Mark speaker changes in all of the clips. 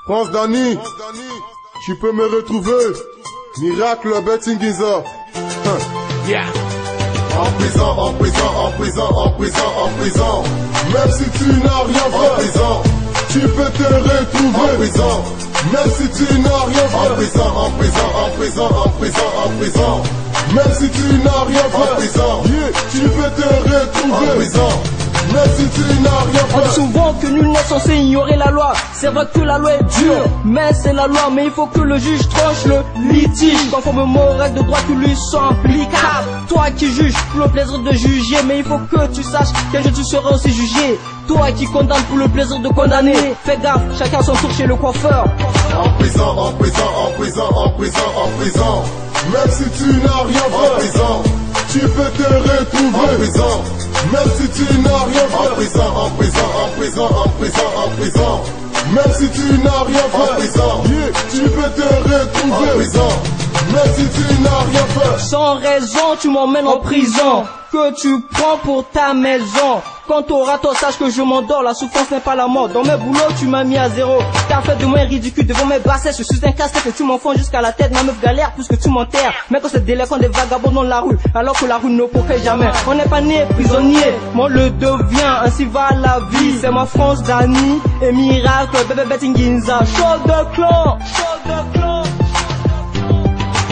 Speaker 1: France Dani, tu peux me retrouver. Miracle Betting Giza.
Speaker 2: Yeah.
Speaker 1: En prison, en prison, en prison, en prison, en prison. Même si tu n'as rien fait en prison, tu peux te retrouver en prison. Même si tu n'as rien fait en prison, en prison, en prison, en prison, en prison. Même si tu n'as rien fait en prison, tu peux te retrouver en prison. Même si tu n'as rien fait.
Speaker 3: On dit souvent que nul n'est censé ignorer la loi. C'est vrai que la loi est dure, mais c'est la loi. Mais il faut que le juge tranche le litige conformément aux règles de droit qui lui sont applicables. Toi qui juges pour le plaisir de juger, mais il faut que tu saches qu'un jour tu seras aussi jugé. Toi qui condamnes pour le plaisir de condamner, fais gaffe, chacun son tour chez le coiffeur.
Speaker 1: En prison, en prison, en prison, en prison, en prison. Même si tu n'as rien fait en prison, tu peux te retrouver en prison. Même si tu n'as rien fait en prison, en prison, en prison, en prison, en prison. Même si tu n'as rien fait en prison, tu peux te retrouver en prison. Même si tu n'as rien fait.
Speaker 3: Sans raison, tu m'emmènes en prison, que tu prends pour ta maison. Quand t'auras tort, sache que je m'endors, la souffrance n'est pas la mort. Dans mes boulots, tu m'as mis à zéro. T'as fait de moi un ridicule devant mes bassesses. Je suis un casse-tête et tu m'enfonces jusqu'à la tête. Ma meuf galère plus que tu m'enterres. Mais quand c'est délinquant des vagabonds dans la rue, alors que la rue ne pourrait jamais. On n'est pas né prisonnier, mais on le devient. Ainsi va la vie. C'est ma France Dani et Miracle, bébé Betting Giza. Show de clan, show de clan.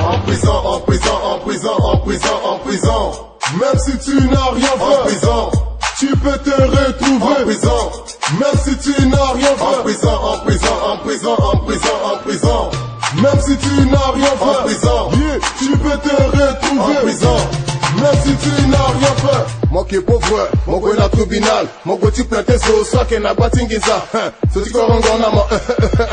Speaker 1: En prison, en prison, en prison, en prison, en prison. Même si tu n'as rien fait en prison, tu peux te retrouver en prison. Même si tu n'as rien fait en prison, en prison, en prison, en prison, en prison. Même si tu n'as rien fait en prison, tu peux te retrouver en prison. Même si tu n'as rien fait. Moi qui est pauvre, mon gars na tribunal, mon gars tu plaintes sur ça qui n'a pas tingiza. Ce petit corangon na moi,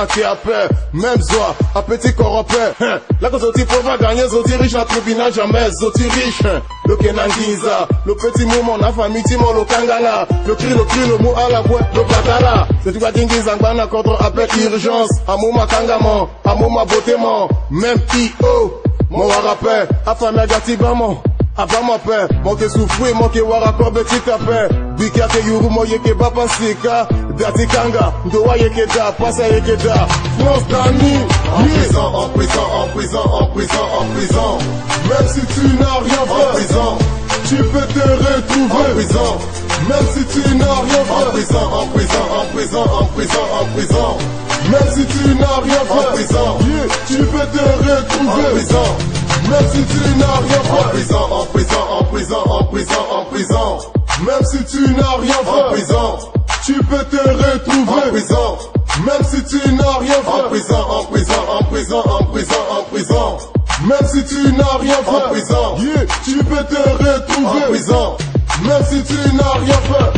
Speaker 1: anti appel, même zoa, un petit corrompé. Là quand ce pauvre a gagné, ce riche na tribunal jamais, ce riche. Le kenangiza, le petit mouvement na famille timo le kangala, le cri le mot à la boîte, le katala. C'est tout tingiza ngana contre appel urgence, amour ma kangamon, amour ma beautément, même I.O. Mon rappel, affaire gatibamon. Avant ma paix, mon que souffrir, mon que war rapport petit tapé. Bika ke yuru mo yeke papa sika, dati kanga, doa yeke da, passa yeke da. France Dani, en prison, en prison, en prison, en prison, en prison. Même si tu n'as rien fait en prison, tu peux te retrouver en prison. Même si tu n'as rien fait en prison, en prison, en prison, en prison, en prison. Même si tu n'as rien fait en prison, tu peux te retrouver en prison. Même si tu n'as rien fait en prison, en prison, en prison, en prison, en prison. Même si tu n'as rien fait en prison, tu peux te retrouver en prison. Même si tu n'as rien fait en prison, en prison, en prison, en prison, en prison. Même si tu n'as rien fait en prison, tu peux te retrouver en prison. Même si tu n'as rien fait.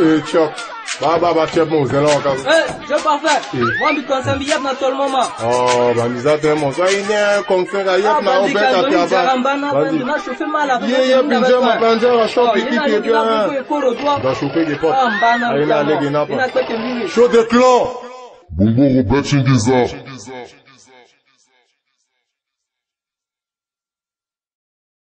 Speaker 1: Et Chuck. Bah, chef, mon, c'est là, encore.
Speaker 3: Je parfait. Moi, je suis un billet dans tout le moment.
Speaker 1: Oh, bah, nous avons ça, il y a un concert à Yep, on fait à Piaba. Vas-y. Il y a plusieurs mapangers à choper, qui est bien. Dans choper des potes. Allez, là, les gars, chaud de clan.
Speaker 4: Bongo Betting Giza.